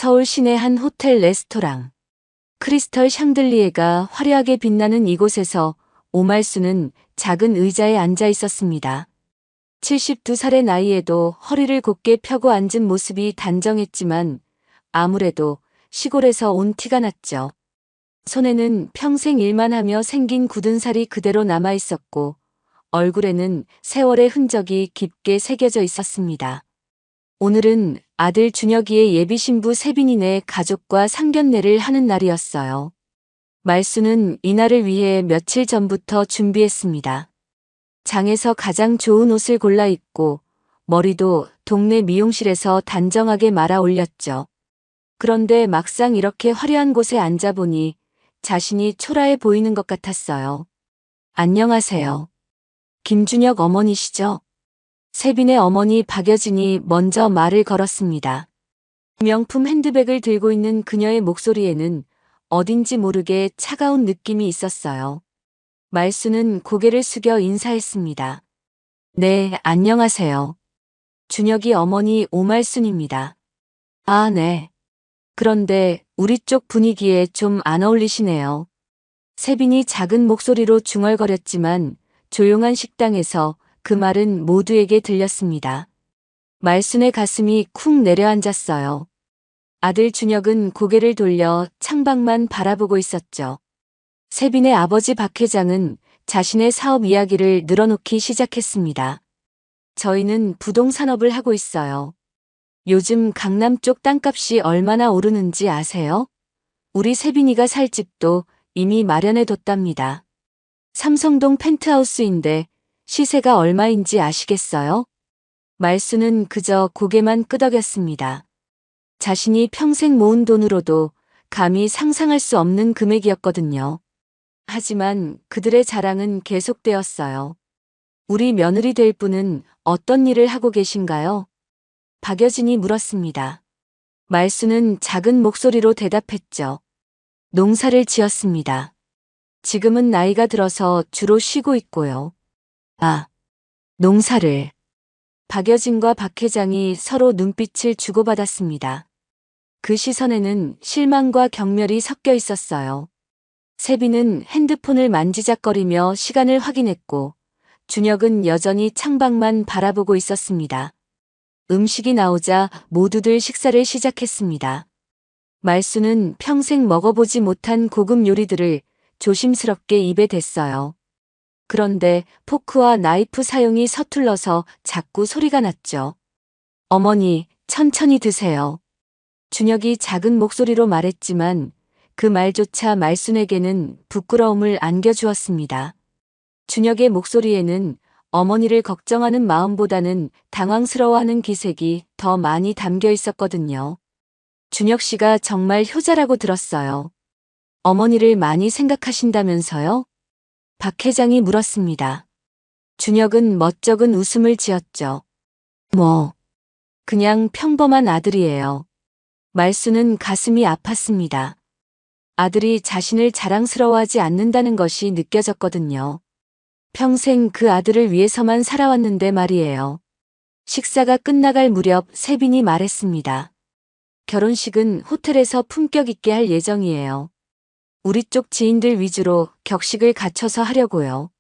서울 시내 한 호텔 레스토랑. 크리스털 샹들리에가 화려하게 빛나는 이곳에서 오말수는 작은 의자에 앉아 있었습니다. 72살의 나이에도 허리를 곧게 펴고 앉은 모습이 단정했지만 아무래도 시골에서 온 티가 났죠. 손에는 평생 일만 하며 생긴 굳은 살이 그대로 남아 있었고 얼굴에는 세월의 흔적이 깊게 새겨져 있었습니다. 오늘은 아들 준혁이의 예비신부 세빈이네 가족과 상견례를 하는 날이었어요. 말수는 이날을 위해 며칠 전부터 준비했습니다. 장에서 가장 좋은 옷을 골라 입고 머리도 동네 미용실에서 단정하게 말아 올렸죠. 그런데 막상 이렇게 화려한 곳에 앉아보니 자신이 초라해 보이는 것 같았어요. 안녕하세요. 김준혁 어머니시죠? 세빈의 어머니 박여진이 먼저 말을 걸었습니다. 명품 핸드백을 들고 있는 그녀의 목소리에는 어딘지 모르게 차가운 느낌이 있었어요. 말수는 고개를 숙여 인사했습니다. 네, 안녕하세요. 준혁이 어머니 오말순입니다. 아, 네. 그런데 우리 쪽 분위기에 좀 안 어울리시네요. 세빈이 작은 목소리로 중얼거렸지만 조용한 식당에서 그 말은 모두에게 들렸습니다. 말순의 가슴이 쿵 내려앉았어요. 아들 준혁은 고개를 돌려 창밖만 바라보고 있었죠. 세빈의 아버지 박 회장은 자신의 사업 이야기를 늘어놓기 시작했습니다. 저희는 부동산업을 하고 있어요. 요즘 강남 쪽 땅값이 얼마나 오르는지 아세요? 우리 세빈이가 살 집도 이미 마련해뒀답니다. 삼성동 펜트하우스인데 시세가 얼마인지 아시겠어요? 말수는 그저 고개만 끄덕였습니다. 자신이 평생 모은 돈으로도 감히 상상할 수 없는 금액이었거든요. 하지만 그들의 자랑은 계속되었어요. 우리 며느리 될 분은 어떤 일을 하고 계신가요? 박여진이 물었습니다. 말수는 작은 목소리로 대답했죠. 농사를 지었습니다. 지금은 나이가 들어서 주로 쉬고 있고요. 아, 농사를. 박여진과 박 회장이 서로 눈빛을 주고받았습니다. 그 시선에는 실망과 경멸이 섞여 있었어요. 세빈은 핸드폰을 만지작거리며 시간을 확인했고 준혁은 여전히 창밖만 바라보고 있었습니다. 음식이 나오자 모두들 식사를 시작했습니다. 말수는 평생 먹어보지 못한 고급 요리들을 조심스럽게 입에 댔어요. 그런데 포크와 나이프 사용이 서툴러서 자꾸 소리가 났죠. 어머니, 천천히 드세요. 준혁이 작은 목소리로 말했지만 그 말조차 말순에게는 부끄러움을 안겨주었습니다. 준혁의 목소리에는 어머니를 걱정하는 마음보다는 당황스러워하는 기색이 더 많이 담겨 있었거든요. 준혁 씨가 정말 효자라고 들었어요. 어머니를 많이 생각하신다면서요? 박 회장이 물었습니다. 준혁은 멋쩍은 웃음을 지었죠. 그냥 평범한 아들이에요. 말수는 가슴이 아팠습니다. 아들이 자신을 자랑스러워하지 않는다는 것이 느껴졌거든요. 평생 그 아들을 위해서만 살아왔는데 말이에요. 식사가 끝나갈 무렵 세빈이 말했습니다. 결혼식은 호텔에서 품격 있게 할 예정이에요. 우리 쪽 지인들 위주로 격식을 갖춰서 하려고요.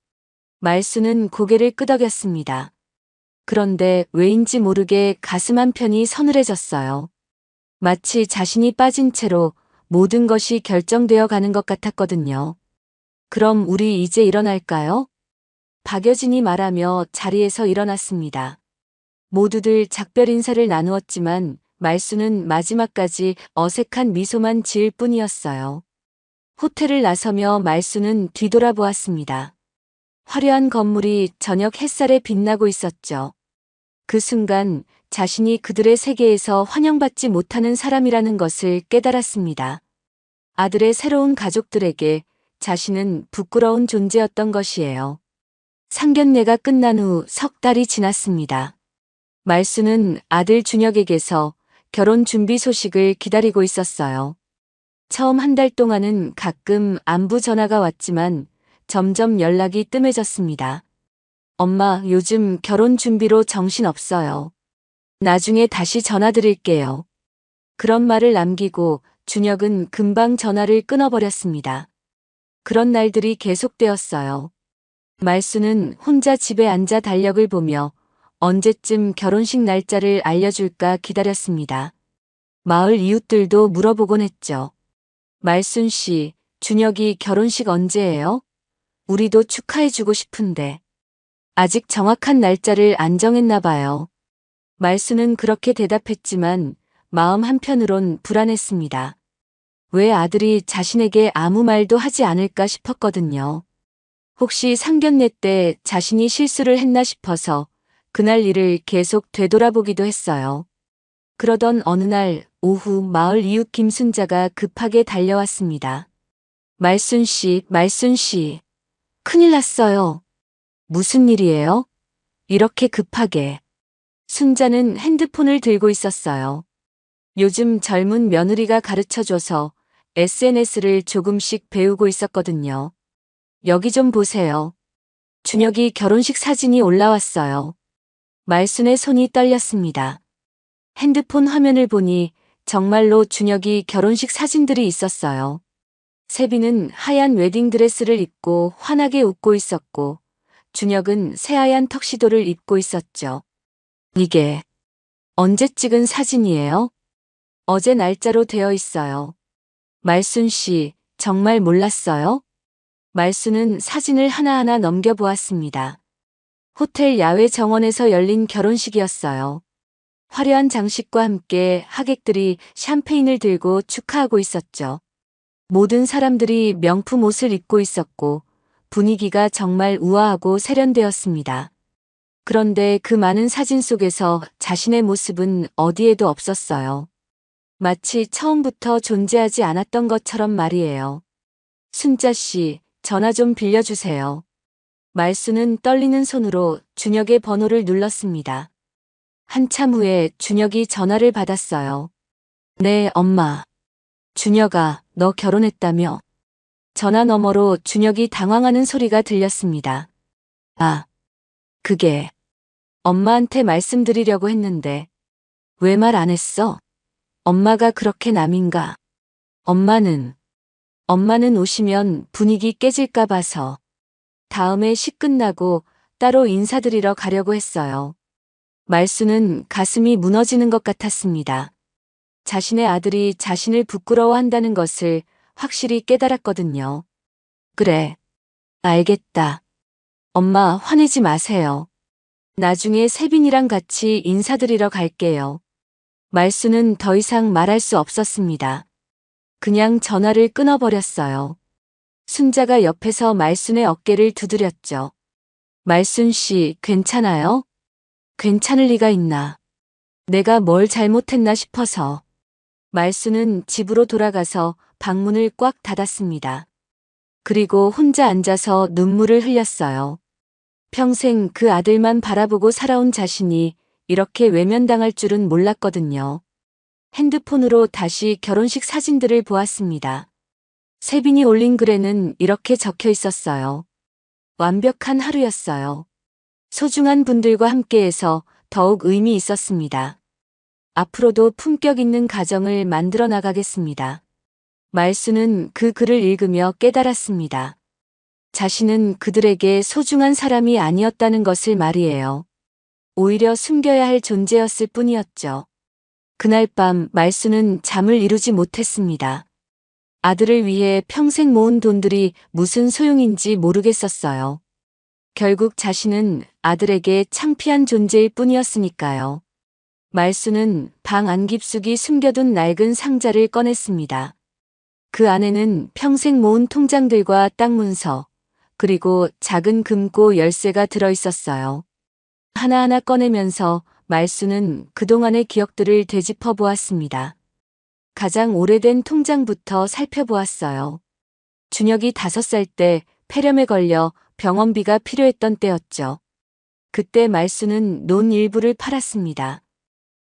말수는 고개를 끄덕였습니다. 그런데 왜인지 모르게 가슴 한편이 서늘해졌어요. 마치 자신이 빠진 채로 모든 것이 결정되어 가는 것 같았거든요. 그럼 우리 이제 일어날까요? 박여진이 말하며 자리에서 일어났습니다. 모두들 작별 인사를 나누었지만 말수는 마지막까지 어색한 미소만 지을 뿐이었어요. 호텔을 나서며 말수는 뒤돌아보았습니다. 화려한 건물이 저녁 햇살에 빛나고 있었죠. 그 순간 자신이 그들의 세계에서 환영받지 못하는 사람이라는 것을 깨달았습니다. 아들의 새로운 가족들에게 자신은 부끄러운 존재였던 것이에요. 상견례가 끝난 후 석 달이 지났습니다. 말수는 아들 준혁에게서 결혼 준비 소식을 기다리고 있었어요. 처음 한 달 동안은 가끔 안부 전화가 왔지만 점점 연락이 뜸해졌습니다. 엄마, 요즘 결혼 준비로 정신없어요. 나중에 다시 전화드릴게요. 그런 말을 남기고 준혁은 금방 전화를 끊어버렸습니다. 그런 날들이 계속되었어요. 말수는 혼자 집에 앉아 달력을 보며 언제쯤 결혼식 날짜를 알려줄까 기다렸습니다. 마을 이웃들도 물어보곤 했죠. 말순 씨, 준혁이 결혼식 언제예요? 우리도 축하해주고 싶은데. 아직 정확한 날짜를 안 정했나 봐요. 말수는 그렇게 대답했지만 마음 한편으론 불안했습니다. 왜 아들이 자신에게 아무 말도 하지 않을까 싶었거든요. 혹시 상견례 때 자신이 실수를 했나 싶어서 그날 일을 계속 되돌아보기도 했어요. 그러던 어느 날 오후 마을 이웃 김순자가 급하게 달려왔습니다. 말순 씨, 말순 씨. 큰일 났어요. 무슨 일이에요? 이렇게 급하게. 순자는 핸드폰을 들고 있었어요. 요즘 젊은 며느리가 가르쳐줘서 SNS를 조금씩 배우고 있었거든요. 여기 좀 보세요. 준혁이 결혼식 사진이 올라왔어요. 말순의 손이 떨렸습니다. 핸드폰 화면을 보니 정말로 준혁이 결혼식 사진들이 있었어요. 세빈은 하얀 웨딩드레스를 입고 환하게 웃고 있었고 준혁은 새하얀 턱시도를 입고 있었죠. 이게 언제 찍은 사진이에요? 어제 날짜로 되어 있어요. 말순 씨, 정말 몰랐어요? 말순은 사진을 하나하나 넘겨보았습니다. 호텔 야외 정원에서 열린 결혼식이었어요. 화려한 장식과 함께 하객들이 샴페인을 들고 축하하고 있었죠. 모든 사람들이 명품 옷을 입고 있었고 분위기가 정말 우아하고 세련되었습니다. 그런데 그 많은 사진 속에서 자신의 모습은 어디에도 없었어요. 마치 처음부터 존재하지 않았던 것처럼 말이에요. 순자 씨, 전화 좀 빌려주세요. 말수는 떨리는 손으로 준혁의 번호를 눌렀습니다. 한참 후에 준혁이 전화를 받았어요. 네, 엄마. 준혁아, 너 결혼했다며? 전화 너머로 준혁이 당황하는 소리가 들렸습니다. 아, 그게 엄마한테 말씀드리려고 했는데 왜 말 안 했어? 엄마가 그렇게 남인가? 엄마는 오시면 분위기 깨질까 봐서 다음에 식 끝나고 따로 인사드리러 가려고 했어요. 말수는 가슴이 무너지는 것 같았습니다. 자신의 아들이 자신을 부끄러워한다는 것을 확실히 깨달았거든요. 그래, 알겠다. 엄마 화내지 마세요. 나중에 세빈이랑 같이 인사드리러 갈게요. 말수는 더 이상 말할 수 없었습니다. 그냥 전화를 끊어버렸어요. 순자가 옆에서 말순의 어깨를 두드렸죠. 말순 씨, 괜찮아요? 괜찮을 리가 있나. 내가 뭘 잘못했나 싶어서. 말순은 집으로 돌아가서 방문을 꽉 닫았습니다. 그리고 혼자 앉아서 눈물을 흘렸어요. 평생 그 아들만 바라보고 살아온 자신이 이렇게 외면당할 줄은 몰랐거든요. 핸드폰으로 다시 결혼식 사진들을 보았습니다. 세빈이 올린 글에는 이렇게 적혀 있었어요. 완벽한 하루였어요. 소중한 분들과 함께해서 더욱 의미 있었습니다. 앞으로도 품격 있는 가정을 만들어 나가겠습니다. 말수는 그 글을 읽으며 깨달았습니다. 자신은 그들에게 소중한 사람이 아니었다는 것을 말이에요. 오히려 숨겨야 할 존재였을 뿐이었죠. 그날 밤 말수는 잠을 이루지 못했습니다. 아들을 위해 평생 모은 돈들이 무슨 소용인지 모르겠었어요. 결국 자신은 아들에게 창피한 존재일 뿐이었으니까요. 말수는 방 안 깊숙이 숨겨둔 낡은 상자를 꺼냈습니다. 그 안에는 평생 모은 통장들과 땅 문서, 그리고 작은 금고 열쇠가 들어있었어요. 하나하나 꺼내면서 말수는 그동안의 기억들을 되짚어 보았습니다. 가장 오래된 통장부터 살펴보았어요. 준혁이 5살 때 폐렴에 걸려 병원비가 필요했던 때였죠. 그때 말수는 논 일부를 팔았습니다.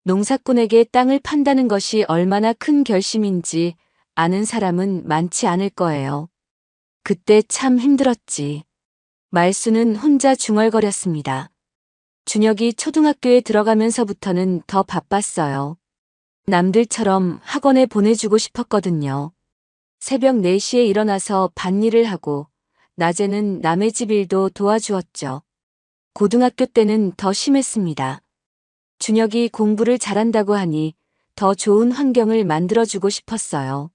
농사꾼에게 땅을 판다는 것이 얼마나 큰 결심인지 아는 사람은 많지 않을 거예요. 그때 참 힘들었지. 말수는 혼자 중얼거렸습니다. 준혁이 초등학교에 들어가면서부터는 더 바빴어요. 남들처럼 학원에 보내주고 싶었거든요. 새벽 4시에 일어나서 밭일을 하고 낮에는 남의 집 일도 도와주었죠. 고등학교 때는 더 심했습니다. 준혁이 공부를 잘한다고 하니 더 좋은 환경을 만들어주고 싶었어요.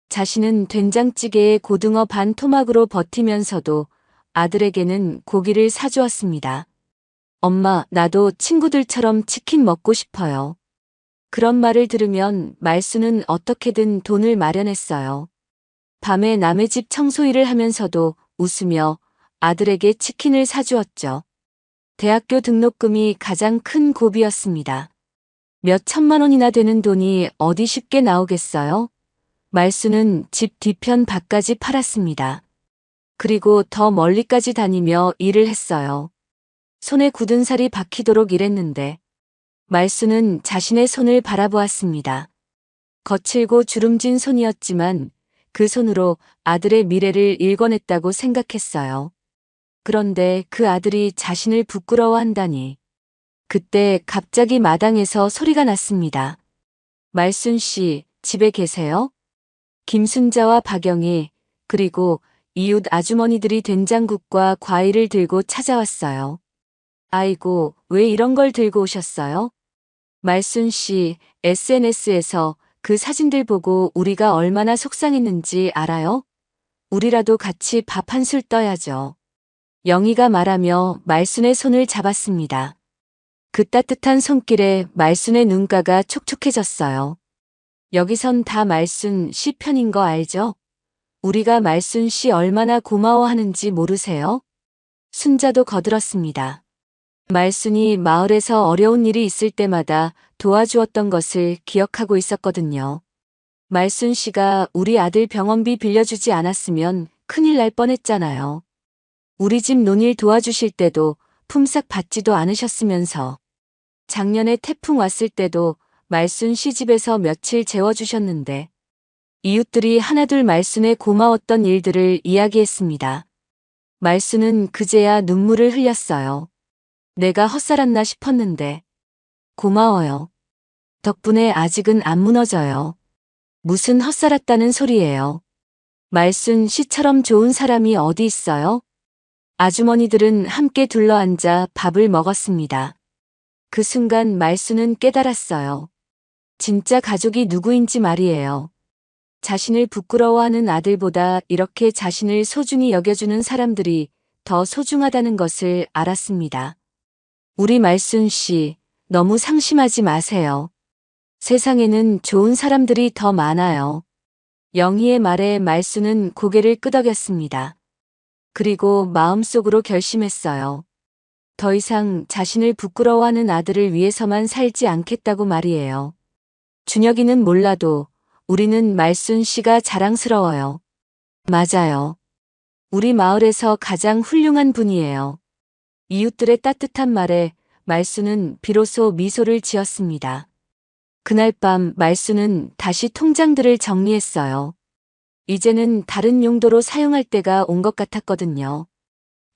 자신은 된장찌개에 고등어 반 토막으로 버티면서도 아들에게는 고기를 사주었습니다. 엄마, 나도 친구들처럼 치킨 먹고 싶어요. 그런 말을 들으면 말수는 어떻게든 돈을 마련했어요. 밤에 남의 집 청소일을 하면서도 웃으며 아들에게 치킨을 사주었죠. 대학교 등록금이 가장 큰 고비였습니다. 몇 천만 원이나 되는 돈이 어디 쉽게 나오겠어요? 말수는 집 뒤편 밭까지 팔았습니다. 그리고 더 멀리까지 다니며 일을 했어요. 손에 굳은 살이 박히도록 일했는데 말수는 자신의 손을 바라보았습니다. 거칠고 주름진 손이었지만 그 손으로 아들의 미래를 일궈냈다고 생각했어요. 그런데 그 아들이 자신을 부끄러워한다니. 그때 갑자기 마당에서 소리가 났습니다. 말순 씨, 집에 계세요? 김순자와 박영희, 그리고 이웃 아주머니들이 된장국과 과일을 들고 찾아왔어요. 아이고, 왜 이런 걸 들고 오셨어요? 말순 씨, SNS에서 그 사진들 보고 우리가 얼마나 속상했는지 알아요? 우리라도 같이 밥 한 술 떠야죠. 영희가 말하며 말순의 손을 잡았습니다. 그 따뜻한 손길에 말순의 눈가가 촉촉해졌어요. 여기선 다 말순 씨 편인 거 알죠? 우리가 말순 씨 얼마나 고마워하는지 모르세요? 순자도 거들었습니다. 말순이 마을에서 어려운 일이 있을 때마다 도와주었던 것을 기억하고 있었거든요. 말순 씨가 우리 아들 병원비 빌려주지 않았으면 큰일 날 뻔했잖아요. 우리 집 논일 도와주실 때도 품삯 받지도 않으셨으면서. 작년에 태풍 왔을 때도 말순 씨 집에서 며칠 재워주셨는데 이웃들이 하나둘 말순에 고마웠던 일들을 이야기했습니다. 말순은 그제야 눈물을 흘렸어요. 내가 헛살았나 싶었는데 고마워요. 덕분에 아직은 안 무너져요. 무슨 헛살았다는 소리예요. 말순 씨처럼 좋은 사람이 어디 있어요? 아주머니들은 함께 둘러앉아 밥을 먹었습니다. 그 순간 말순은 깨달았어요. 진짜 가족이 누구인지 말이에요. 자신을 부끄러워하는 아들보다 이렇게 자신을 소중히 여겨주는 사람들이 더 소중하다는 것을 알았습니다. 우리 말순 씨, 너무 상심하지 마세요. 세상에는 좋은 사람들이 더 많아요. 영희의 말에 말순은 고개를 끄덕였습니다. 그리고 마음속으로 결심했어요. 더 이상 자신을 부끄러워하는 아들을 위해서만 살지 않겠다고 말이에요. 준혁이는 몰라도 우리는 말순 씨가 자랑스러워요. 맞아요. 우리 마을에서 가장 훌륭한 분이에요. 이웃들의 따뜻한 말에 말순은 비로소 미소를 지었습니다. 그날 밤 말순은 다시 통장들을 정리했어요. 이제는 다른 용도로 사용할 때가 온 것 같았거든요.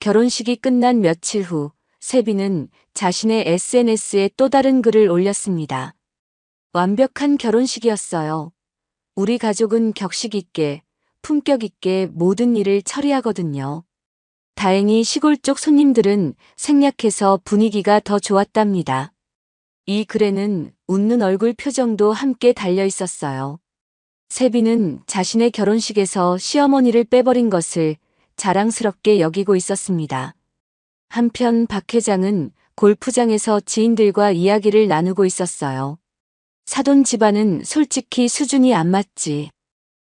결혼식이 끝난 며칠 후 세빈은 자신의 SNS에 또 다른 글을 올렸습니다. 완벽한 결혼식이었어요. 우리 가족은 격식 있게, 품격 있게 모든 일을 처리하거든요. 다행히 시골 쪽 손님들은 생략해서 분위기가 더 좋았답니다. 이 글에는 웃는 얼굴 표정도 함께 달려 있었어요. 세빈은 자신의 결혼식에서 시어머니를 빼버린 것을 자랑스럽게 여기고 있었습니다. 한편 박 회장은 골프장에서 지인들과 이야기를 나누고 있었어요. 사돈 집안은 솔직히 수준이 안 맞지.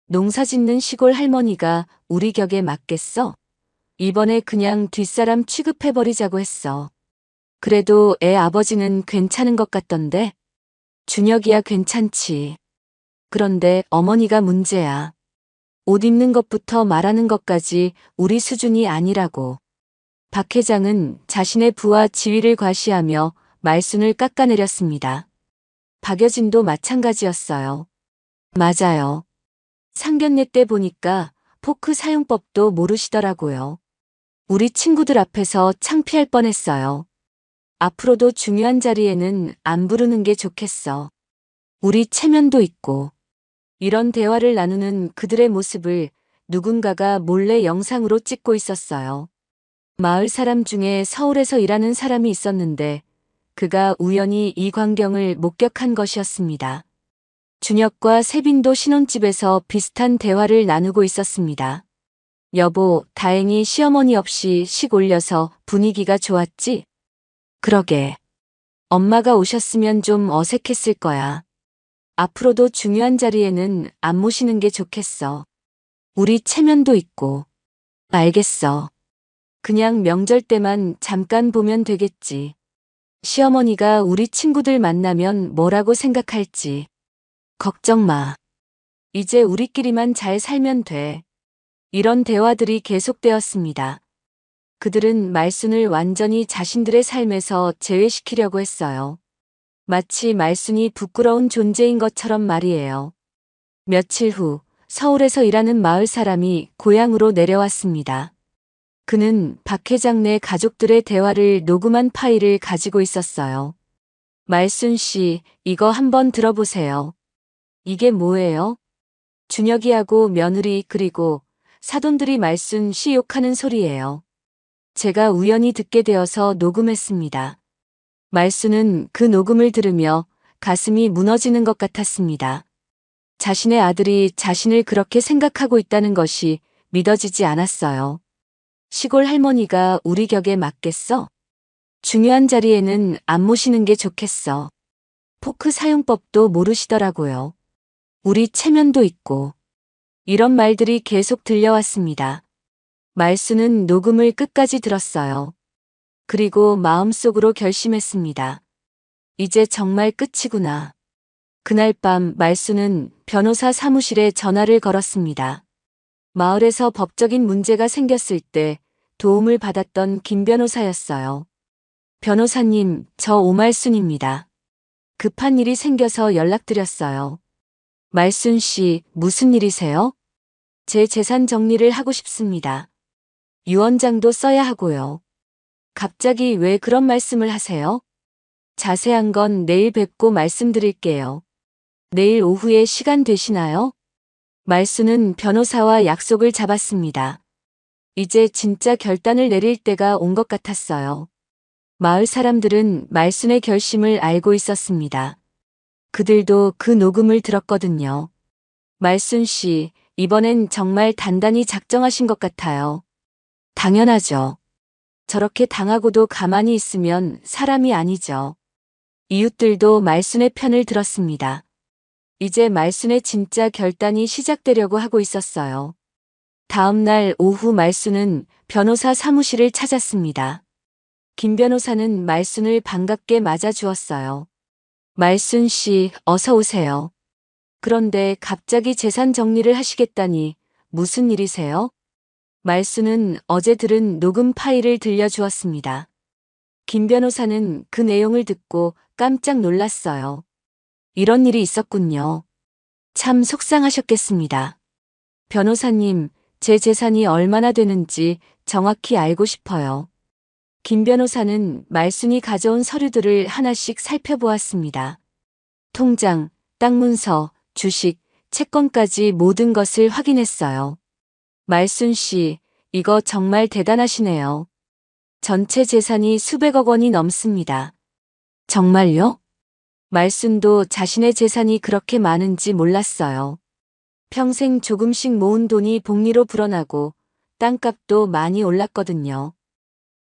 농사 짓는 시골 할머니가 우리 격에 맞겠어? 이번에 그냥 뒷사람 취급해버리자고 했어. 그래도 애 아버지는 괜찮은 것 같던데? 준혁이야 괜찮지. 그런데 어머니가 문제야. 옷 입는 것부터 말하는 것까지 우리 수준이 아니라고. 박 회장은 자신의 부와 지위를 과시하며 말순을 깎아내렸습니다. 박여진도 마찬가지였어요. 맞아요. 상견례 때 보니까 포크 사용법도 모르시더라고요. 우리 친구들 앞에서 창피할 뻔했어요. 앞으로도 중요한 자리에는 안 부르는 게 좋겠어. 우리 체면도 있고. 이런 대화를 나누는 그들의 모습을 누군가가 몰래 영상으로 찍고 있었어요. 마을 사람 중에 서울에서 일하는 사람이 있었는데 그가 우연히 이 광경을 목격한 것이었습니다. 준혁과 세빈도 신혼집에서 비슷한 대화를 나누고 있었습니다. 여보, 다행히 시어머니 없이 식 올려서 분위기가 좋았지? 그러게. 엄마가 오셨으면 좀 어색했을 거야. 앞으로도 중요한 자리에는 안 모시는 게 좋겠어. 우리 체면도 있고. 알겠어. 그냥 명절 때만 잠깐 보면 되겠지. 시어머니가 우리 친구들 만나면 뭐라고 생각할지. 걱정 마. 이제 우리끼리만 잘 살면 돼. 이런 대화들이 계속되었습니다. 그들은 말순을 완전히 자신들의 삶에서 제외시키려고 했어요. 마치 말순이 부끄러운 존재인 것처럼 말이에요. 며칠 후 서울에서 일하는 마을 사람이 고향으로 내려왔습니다. 그는 박 회장네 가족들의 대화를 녹음한 파일을 가지고 있었어요. 말순 씨, 이거 한번 들어보세요. 이게 뭐예요? 준혁이하고 며느리 그리고 사돈들이 말순 씨 욕하는 소리예요. 제가 우연히 듣게 되어서 녹음했습니다. 말순은 그 녹음을 들으며 가슴이 무너지는 것 같았습니다. 자신의 아들이 자신을 그렇게 생각하고 있다는 것이 믿어지지 않았어요. 시골 할머니가 우리 격에 맞겠어? 중요한 자리에는 안 모시는 게 좋겠어. 포크 사용법도 모르시더라고요. 우리 체면도 있고. 이런 말들이 계속 들려왔습니다. 말순은 녹음을 끝까지 들었어요. 그리고 마음속으로 결심했습니다. 이제 정말 끝이구나. 그날 밤 말순은 변호사 사무실에 전화를 걸었습니다. 마을에서 법적인 문제가 생겼을 때 도움을 받았던 김 변호사였어요. 변호사님, 저 오말순입니다. 급한 일이 생겨서 연락드렸어요. 말순 씨, 무슨 일이세요? 제 재산 정리를 하고 싶습니다. 유언장도 써야 하고요. 갑자기 왜 그런 말씀을 하세요? 자세한 건 내일 뵙고 말씀드릴게요. 내일 오후에 시간 되시나요? 말순은 변호사와 약속을 잡았습니다. 이제 진짜 결단을 내릴 때가 온 것 같았어요. 마을 사람들은 말순의 결심을 알고 있었습니다. 그들도 그 녹음을 들었거든요. 말순 씨, 이번엔 정말 단단히 작정하신 것 같아요. 당연하죠. 저렇게 당하고도 가만히 있으면 사람이 아니죠. 이웃들도 말순의 편을 들었습니다. 이제 말순의 진짜 결단이 시작되려고 하고 있었어요. 다음 날 오후 말순은 변호사 사무실을 찾았습니다. 김 변호사는 말순을 반갑게 맞아주었어요. 말순 씨, 어서 오세요. 그런데 갑자기 재산 정리를 하시겠다니 무슨 일이세요? 말순은 어제 들은 녹음 파일을 들려주었습니다. 김 변호사는 그 내용을 듣고 깜짝 놀랐어요. 이런 일이 있었군요. 참 속상하셨겠습니다. 변호사님, 제 재산이 얼마나 되는지 정확히 알고 싶어요. 김 변호사는 말순이 가져온 서류들을 하나씩 살펴보았습니다. 통장, 땅 문서, 주식, 채권까지 모든 것을 확인했어요. 말순 씨, 이거 정말 대단하시네요. 전체 재산이 수백억 원이 넘습니다. 정말요? 말순도 자신의 재산이 그렇게 많은지 몰랐어요. 평생 조금씩 모은 돈이 복리로 불어나고 땅값도 많이 올랐거든요.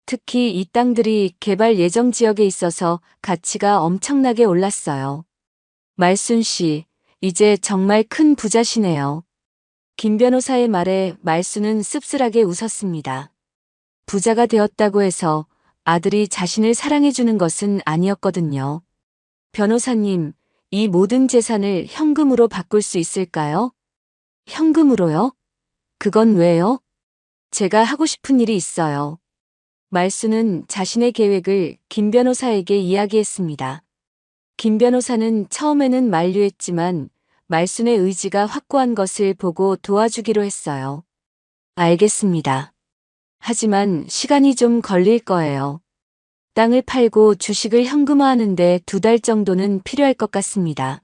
특히 이 땅들이 개발 예정 지역에 있어서 가치가 엄청나게 올랐어요. 말순 씨, 이제 정말 큰 부자시네요. 김 변호사의 말에 말순은 씁쓸하게 웃었습니다. 부자가 되었다고 해서 아들이 자신을 사랑해주는 것은 아니었거든요. 변호사님, 이 모든 재산을 현금으로 바꿀 수 있을까요? 현금으로요? 그건 왜요? 제가 하고 싶은 일이 있어요. 말순은 자신의 계획을 김 변호사에게 이야기했습니다. 김 변호사는 처음에는 만류했지만 말순의 의지가 확고한 것을 보고 도와주기로 했어요. 알겠습니다. 하지만 시간이 좀 걸릴 거예요. 땅을 팔고 주식을 현금화하는데 2달 정도는 필요할 것 같습니다.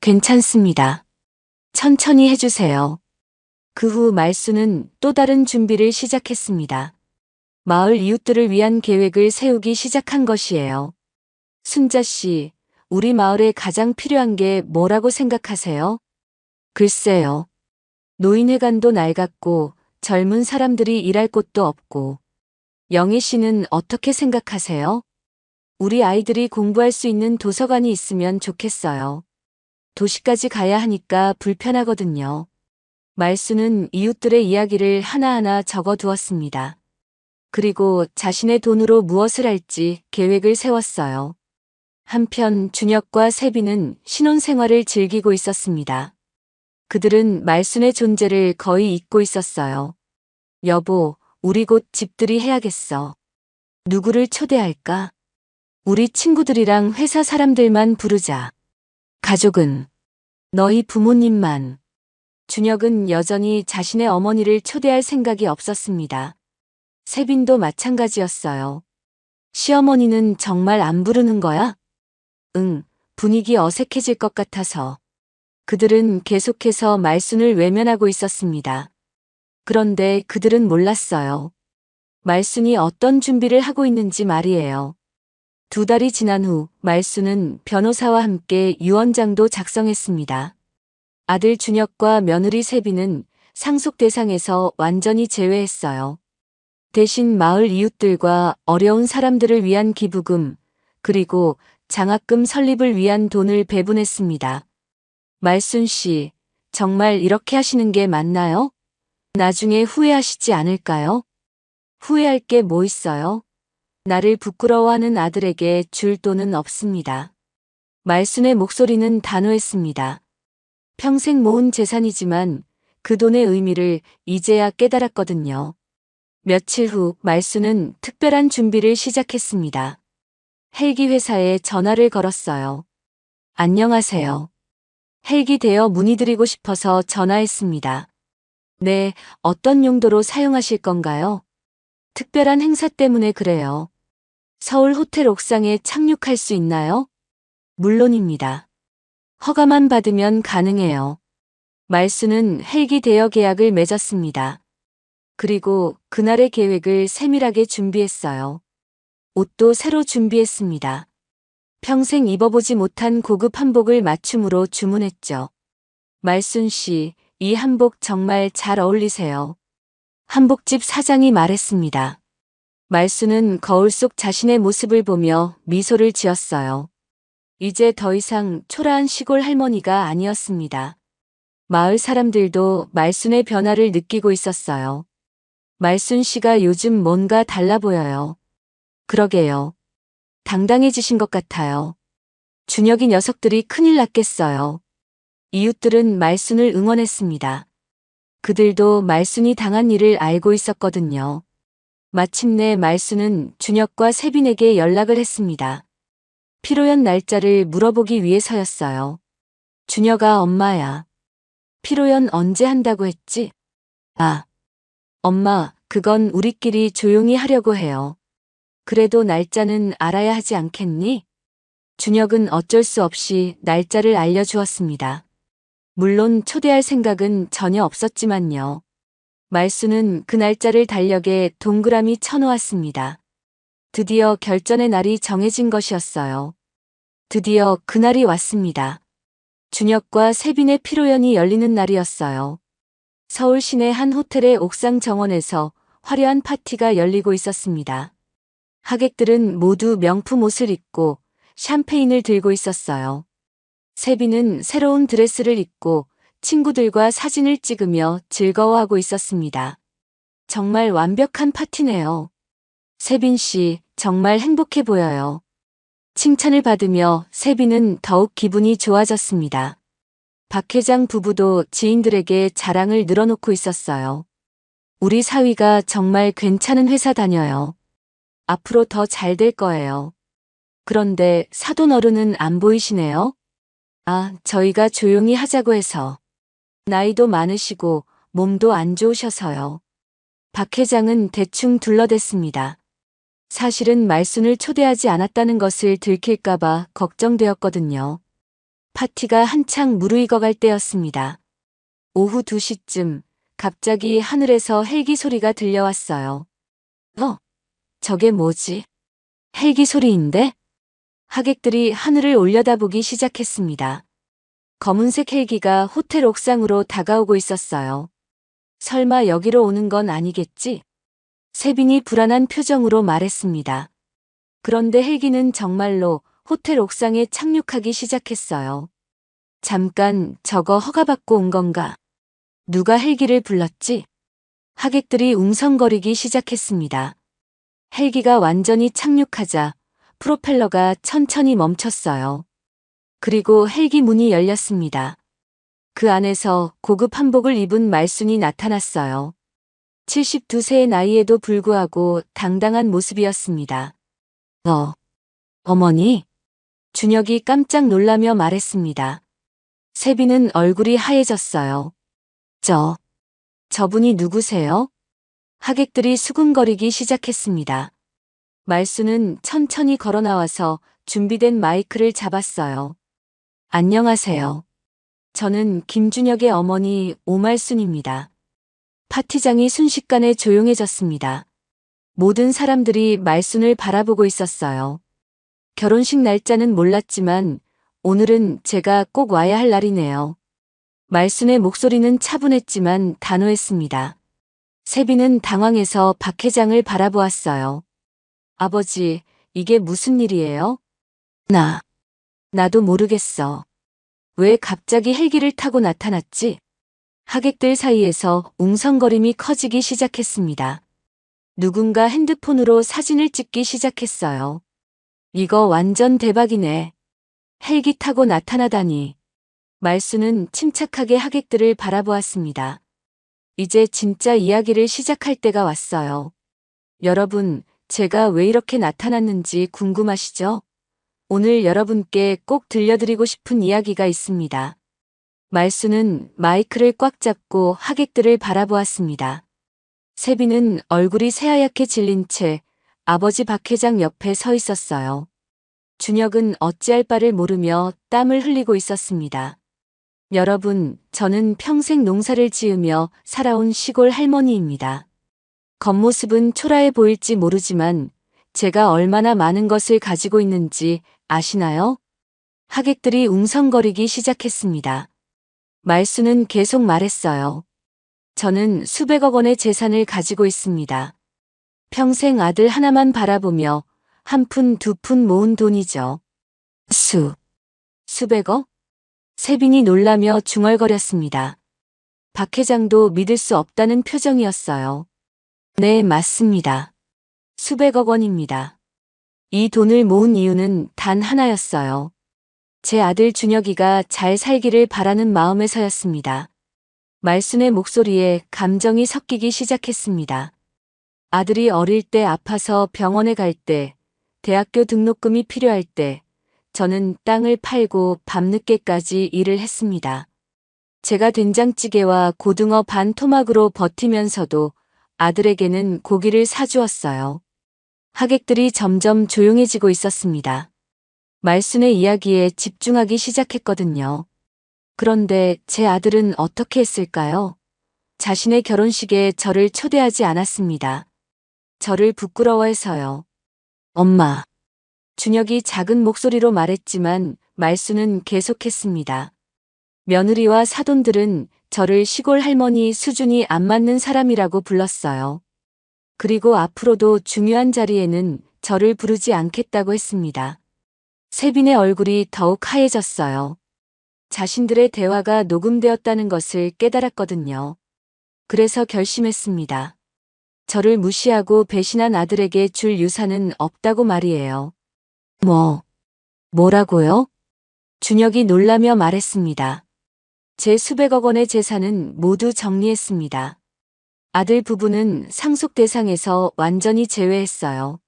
괜찮습니다. 천천히 해주세요. 그 후 말수는 또 다른 준비를 시작했습니다. 마을 이웃들을 위한 계획을 세우기 시작한 것이에요. 순자 씨, 우리 마을에 가장 필요한 게 뭐라고 생각하세요? 글쎄요. 노인회관도 낡았고 젊은 사람들이 일할 곳도 없고. 영희 씨는 어떻게 생각하세요? 우리 아이들이 공부할 수 있는 도서관이 있으면 좋겠어요. 도시까지 가야 하니까 불편하거든요. 말수는 이웃들의 이야기를 하나하나 적어 두었습니다. 그리고 자신의 돈으로 무엇을 할지 계획을 세웠어요. 한편 준혁과 세빈은 신혼생활을 즐기고 있었습니다. 그들은 말순의 존재를 거의 잊고 있었어요. 여보, 우리 곧 집들이 해야겠어. 누구를 초대할까? 우리 친구들이랑 회사 사람들만 부르자. 가족은 너희 부모님만. 준혁은 여전히 자신의 어머니를 초대할 생각이 없었습니다. 세빈도 마찬가지였어요. 시어머니는 정말 안 부르는 거야? 응, 분위기 어색해질 것 같아서. 그들은 계속해서 말순을 외면하고 있었습니다. 그런데 그들은 몰랐어요. 말순이 어떤 준비를 하고 있는지 말이에요. 2달이 지난 후 말순은 변호사와 함께 유언장도 작성했습니다. 아들 준혁과 며느리 세빈은 상속 대상에서 완전히 제외했어요. 대신 마을 이웃들과 어려운 사람들을 위한 기부금, 그리고 장학금 설립을 위한 돈을 배분했습니다. 말순 씨, 정말 이렇게 하시는 게 맞나요? 나중에 후회하시지 않을까요? 후회할 게 뭐 있어요? 나를 부끄러워하는 아들에게 줄 돈은 없습니다. 말순의 목소리는 단호했습니다. 평생 모은 재산이지만 그 돈의 의미를 이제야 깨달았거든요. 며칠 후 말순은 특별한 준비를 시작했습니다. 헬기 회사에 전화를 걸었어요. 안녕하세요. 헬기 대여 문의드리고 싶어서 전화했습니다. 네, 어떤 용도로 사용하실 건가요? 특별한 행사 때문에 그래요. 서울 호텔 옥상에 착륙할 수 있나요? 물론입니다. 허가만 받으면 가능해요. 말수는 헬기 대여 계약을 맺었습니다. 그리고 그날의 계획을 세밀하게 준비했어요. 옷도 새로 준비했습니다. 평생 입어보지 못한 고급 한복을 맞춤으로 주문했죠. 말순 씨, 이 한복 정말 잘 어울리세요. 한복집 사장이 말했습니다. 말순은 거울 속 자신의 모습을 보며 미소를 지었어요. 이제 더 이상 초라한 시골 할머니가 아니었습니다. 마을 사람들도 말순의 변화를 느끼고 있었어요. 말순 씨가 요즘 뭔가 달라 보여요. 그러게요. 당당해지신 것 같아요. 준혁이 녀석들이 큰일 났겠어요. 이웃들은 말순을 응원했습니다. 그들도 말순이 당한 일을 알고 있었거든요. 마침내 말순은 준혁과 세빈에게 연락을 했습니다. 피로연 날짜를 물어보기 위해서였어요. 준혁아, 엄마야. 피로연 언제 한다고 했지? 아, 엄마, 그건 우리끼리 조용히 하려고 해요. 그래도 날짜는 알아야 하지 않겠니? 준혁은 어쩔 수 없이 날짜를 알려주었습니다. 물론 초대할 생각은 전혀 없었지만요. 말수는 그 날짜를 달력에 동그라미 쳐놓았습니다. 드디어 결전의 날이 정해진 것이었어요. 드디어 그날이 왔습니다. 준혁과 세빈의 피로연이 열리는 날이었어요. 서울 시내 한 호텔의 옥상 정원에서 화려한 파티가 열리고 있었습니다. 하객들은 모두 명품 옷을 입고 샴페인을 들고 있었어요. 세빈은 새로운 드레스를 입고 친구들과 사진을 찍으며 즐거워하고 있었습니다. 정말 완벽한 파티네요. 세빈 씨, 정말 행복해 보여요. 칭찬을 받으며 세빈은 더욱 기분이 좋아졌습니다. 박 회장 부부도 지인들에게 자랑을 늘어놓고 있었어요. 우리 사위가 정말 괜찮은 회사 다녀요. 앞으로 더 잘 될 거예요. 그런데 사돈 어른은 안 보이시네요? 아, 저희가 조용히 하자고 해서. 나이도 많으시고 몸도 안 좋으셔서요. 박 회장은 대충 둘러댔습니다. 사실은 말순을 초대하지 않았다는 것을 들킬까봐 걱정되었거든요. 파티가 한창 무르익어갈 때였습니다. 오후 2시쯤 갑자기 하늘에서 헬기 소리가 들려왔어요. 저게 뭐지? 헬기 소리인데? 하객들이 하늘을 올려다보기 시작했습니다. 검은색 헬기가 호텔 옥상으로 다가오고 있었어요. 설마 여기로 오는 건 아니겠지? 세빈이 불안한 표정으로 말했습니다. 그런데 헬기는 정말로 호텔 옥상에 착륙하기 시작했어요. 잠깐 저거 허가받고 온 건가? 누가 헬기를 불렀지? 하객들이 웅성거리기 시작했습니다. 헬기가 완전히 착륙하자 프로펠러가 천천히 멈췄어요. 그리고 헬기 문이 열렸습니다. 그 안에서 고급 한복을 입은 말순이 나타났어요. 72세의 나이에도 불구하고 당당한 모습이었습니다. 어머니? 준혁이 깜짝 놀라며 말했습니다. 세빈은 얼굴이 하얘졌어요. 저분이 누구세요? 하객들이 수군거리기 시작했습니다. 말순은 천천히 걸어 나와서 준비된 마이크를 잡았어요. 안녕하세요. 저는 김준혁의 어머니 오말순입니다. 파티장이 순식간에 조용해졌습니다. 모든 사람들이 말순을 바라보고 있었어요. 결혼식 날짜는 몰랐지만 오늘은 제가 꼭 와야 할 날이네요. 말순의 목소리는 차분했지만 단호했습니다. 세빈은 당황해서 박 회장을 바라보았어요. 아버지, 이게 무슨 일이에요? 나도 모르겠어. 왜 갑자기 헬기를 타고 나타났지? 하객들 사이에서 웅성거림이 커지기 시작했습니다. 누군가 핸드폰으로 사진을 찍기 시작했어요. 이거 완전 대박이네. 헬기 타고 나타나다니. 말순은 침착하게 하객들을 바라보았습니다. 이제 진짜 이야기를 시작할 때가 왔어요. 여러분, 제가 왜 이렇게 나타났는지 궁금하시죠? 오늘 여러분께 꼭 들려드리고 싶은 이야기가 있습니다. 말순은 마이크를 꽉 잡고 하객들을 바라보았습니다. 세빈은 얼굴이 새하얗게 질린 채 아버지 박 회장 옆에 서 있었어요. 준혁은 어찌할 바를 모르며 땀을 흘리고 있었습니다. 여러분, 저는 평생 농사를 지으며 살아온 시골 할머니입니다. 겉모습은 초라해 보일지 모르지만 제가 얼마나 많은 것을 가지고 있는지 아시나요? 하객들이 웅성거리기 시작했습니다. 말순은 계속 말했어요. 저는 수백억 원의 재산을 가지고 있습니다. 평생 아들 하나만 바라보며 한 푼 두 푼 모은 돈이죠. 수백억? 세빈이 놀라며 중얼거렸습니다. 박 회장도 믿을 수 없다는 표정이었어요. 네, 맞습니다. 수백억 원입니다. 이 돈을 모은 이유는 단 하나였어요. 제 아들 준혁이가 잘 살기를 바라는 마음에서였습니다. 말순의 목소리에 감정이 섞이기 시작했습니다. 아들이 어릴 때 아파서 병원에 갈 때, 대학교 등록금이 필요할 때, 저는 땅을 팔고 밤늦게까지 일을 했습니다. 제가 된장찌개와 고등어 반 토막으로 버티면서도 아들에게는 고기를 사주었어요. 하객들이 점점 조용해지고 있었습니다. 말순의 이야기에 집중하기 시작했거든요. 그런데 제 아들은 어떻게 했을까요? 자신의 결혼식에 저를 초대하지 않았습니다. 저를 부끄러워해서요. 엄마. 준혁이 작은 목소리로 말했지만 말순은 계속했습니다. 며느리와 사돈들은 저를 시골 할머니 수준이 안 맞는 사람이라고 불렀어요. 그리고 앞으로도 중요한 자리에는 저를 부르지 않겠다고 했습니다. 세빈의 얼굴이 더욱 하얘졌어요. 자신들의 대화가 녹음되었다는 것을 깨달았거든요. 그래서 결심했습니다. 저를 무시하고 배신한 아들에게 줄 유산은 없다고 말이에요. 뭐라고요? 준혁이 놀라며 말했습니다. 제 수백억 원의 재산은 모두 정리했습니다. 아들 부부는 상속 대상에서 완전히 제외했어요.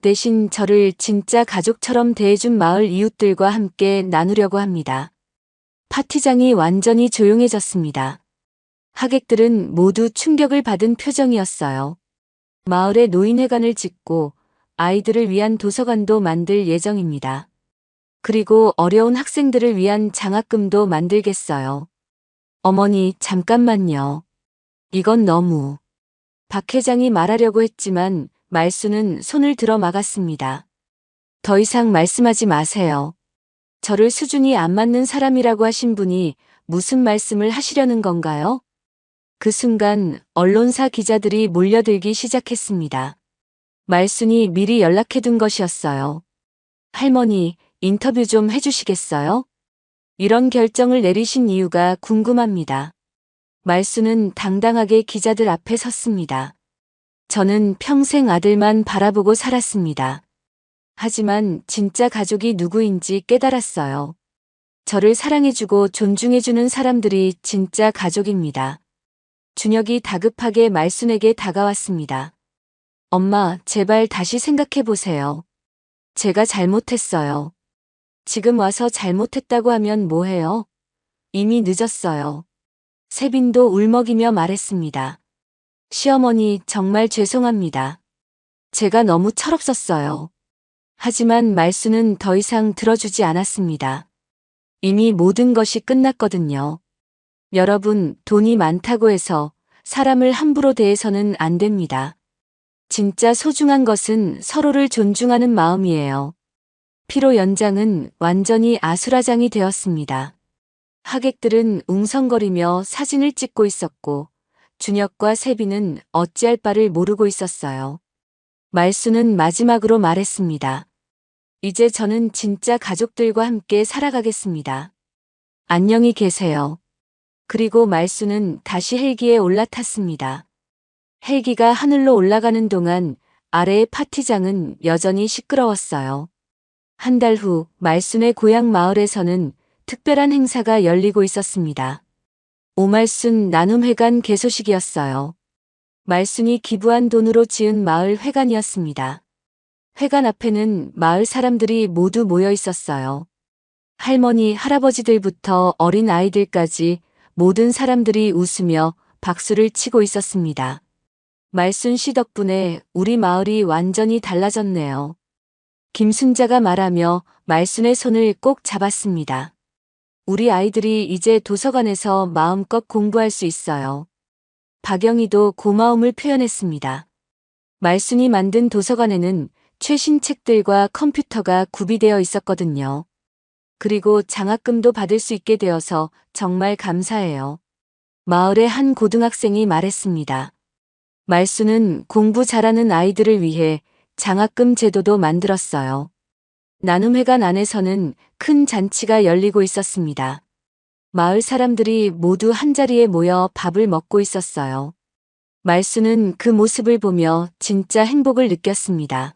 대신 저를 진짜 가족처럼 대해준 마을 이웃들과 함께 나누려고 합니다. 파티장이 완전히 조용해졌습니다. 하객들은 모두 충격을 받은 표정이었어요. 마을에 노인회관을 짓고 아이들을 위한 도서관도 만들 예정입니다. 그리고 어려운 학생들을 위한 장학금도 만들겠어요. 어머니, 잠깐만요. 이건 너무. 박 회장이 말하려고 했지만 말수는 손을 들어 막았습니다. 더 이상 말씀하지 마세요. 저를 수준이 안 맞는 사람이라고 하신 분이 무슨 말씀을 하시려는 건가요? 그 순간 언론사 기자들이 몰려들기 시작했습니다. 말순이 미리 연락해둔 것이었어요. 할머니, 인터뷰 좀 해주시겠어요? 이런 결정을 내리신 이유가 궁금합니다. 말순은 당당하게 기자들 앞에 섰습니다. 저는 평생 아들만 바라보고 살았습니다. 하지만 진짜 가족이 누구인지 깨달았어요. 저를 사랑해주고 존중해주는 사람들이 진짜 가족입니다. 준혁이 다급하게 말순에게 다가왔습니다. 엄마, 제발 다시 생각해보세요. 제가 잘못했어요. 지금 와서 잘못했다고 하면 뭐해요? 이미 늦었어요. 세빈도 울먹이며 말했습니다. 시어머니, 정말 죄송합니다. 제가 너무 철없었어요. 하지만 말수는 더 이상 들어주지 않았습니다. 이미 모든 것이 끝났거든요. 여러분, 돈이 많다고 해서 사람을 함부로 대해서는 안 됩니다. 진짜 소중한 것은 서로를 존중하는 마음이에요. 피로 연장은 완전히 아수라장이 되었습니다. 하객들은 웅성거리며 사진을 찍고 있었고 준혁과 세빈은 어찌할 바를 모르고 있었어요. 말수는 마지막으로 말했습니다. 이제 저는 진짜 가족들과 함께 살아가겠습니다. 안녕히 계세요. 그리고 말수는 다시 헬기에 올라탔습니다. 헬기가 하늘로 올라가는 동안 아래의 파티장은 여전히 시끄러웠어요. 한 달 후 말순의 고향 마을에서는 특별한 행사가 열리고 있었습니다. 오말순 나눔회관 개소식이었어요. 말순이 기부한 돈으로 지은 마을 회관이었습니다. 회관 앞에는 마을 사람들이 모두 모여 있었어요. 할머니, 할아버지들부터 어린 아이들까지 모든 사람들이 웃으며 박수를 치고 있었습니다. 말순 씨 덕분에 우리 마을이 완전히 달라졌네요. 김순자가 말하며 말순의 손을 꼭 잡았습니다. 우리 아이들이 이제 도서관에서 마음껏 공부할 수 있어요. 박영희도 고마움을 표현했습니다. 말순이 만든 도서관에는 최신 책들과 컴퓨터가 구비되어 있었거든요. 그리고 장학금도 받을 수 있게 되어서 정말 감사해요. 마을의 한 고등학생이 말했습니다. 말수는 공부 잘하는 아이들을 위해 장학금 제도도 만들었어요. 나눔회관 안에서는 큰 잔치가 열리고 있었습니다. 마을 사람들이 모두 한자리에 모여 밥을 먹고 있었어요. 말수는 그 모습을 보며 진짜 행복을 느꼈습니다.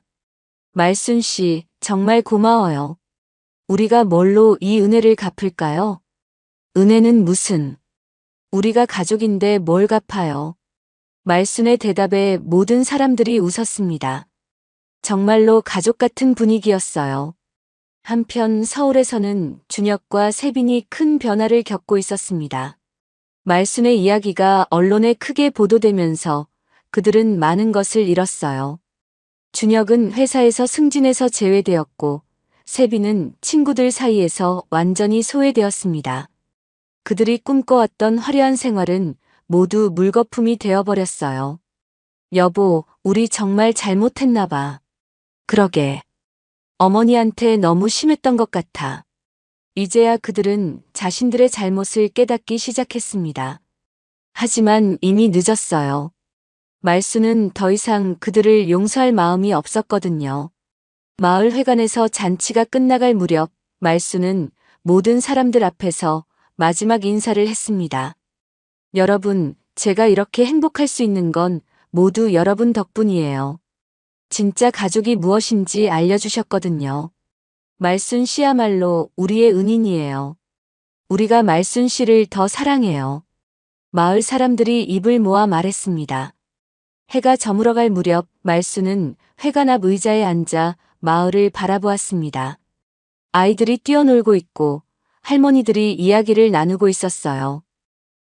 말순 씨, 정말 고마워요. 우리가 뭘로 이 은혜를 갚을까요? 은혜는 무슨? 우리가 가족인데 뭘 갚아요? 말순의 대답에 모든 사람들이 웃었습니다. 정말로 가족 같은 분위기였어요. 한편 서울에서는 준혁과 세빈이 큰 변화를 겪고 있었습니다. 말순의 이야기가 언론에 크게 보도되면서 그들은 많은 것을 잃었어요. 준혁은 회사에서 승진해서 제외되었고 세빈은 친구들 사이에서 완전히 소외되었습니다. 그들이 꿈꿔왔던 화려한 생활은 모두 물거품이 되어버렸어요. 여보, 우리 정말 잘못했나 봐. 그러게. 어머니한테 너무 심했던 것 같아. 이제야 그들은 자신들의 잘못을 깨닫기 시작했습니다. 하지만 이미 늦었어요. 말수는 더 이상 그들을 용서할 마음이 없었거든요. 마을 회관에서 잔치가 끝나갈 무렵 말수는 모든 사람들 앞에서 마지막 인사를 했습니다. 여러분, 제가 이렇게 행복할 수 있는 건 모두 여러분 덕분이에요. 진짜 가족이 무엇인지 알려주셨거든요. 말순 씨야말로 우리의 은인이에요. 우리가 말순 씨를 더 사랑해요. 마을 사람들이 입을 모아 말했습니다. 해가 저물어갈 무렵 말순은 회관 앞 의자에 앉아 마을을 바라보았습니다. 아이들이 뛰어놀고 있고 할머니들이 이야기를 나누고 있었어요.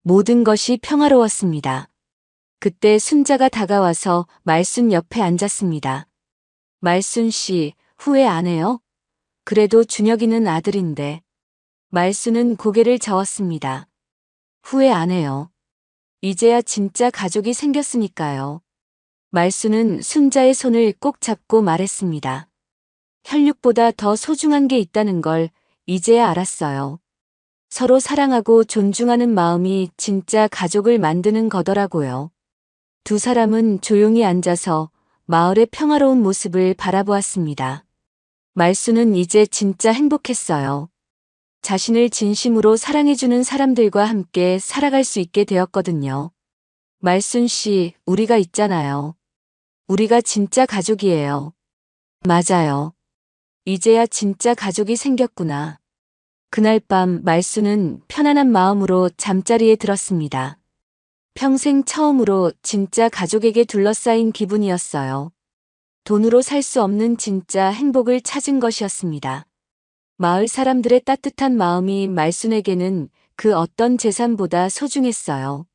모든 것이 평화로웠습니다. 그때 순자가 다가와서 말순 옆에 앉았습니다. 말순 씨, 후회 안 해요? 그래도 준혁이는 아들인데. 말수는 고개를 저었습니다. 후회 안 해요. 이제야 진짜 가족이 생겼으니까요. 말수는 순자의 손을 꼭 잡고 말했습니다. 혈육보다 더 소중한 게 있다는 걸 이제야 알았어요. 서로 사랑하고 존중하는 마음이 진짜 가족을 만드는 거더라고요. 두 사람은 조용히 앉아서 마을의 평화로운 모습을 바라보았습니다. 말수는 이제 진짜 행복했어요. 자신을 진심으로 사랑해주는 사람들과 함께 살아갈 수 있게 되었거든요. 말순 씨, 우리가 있잖아요. 우리가 진짜 가족이에요. 맞아요. 이제야 진짜 가족이 생겼구나. 그날 밤 말수는 편안한 마음으로 잠자리에 들었습니다. 평생 처음으로 진짜 가족에게 둘러싸인 기분이었어요. 돈으로 살 수 없는 진짜 행복을 찾은 것이었습니다. 마을 사람들의 따뜻한 마음이 말순에게는 그 어떤 재산보다 소중했어요.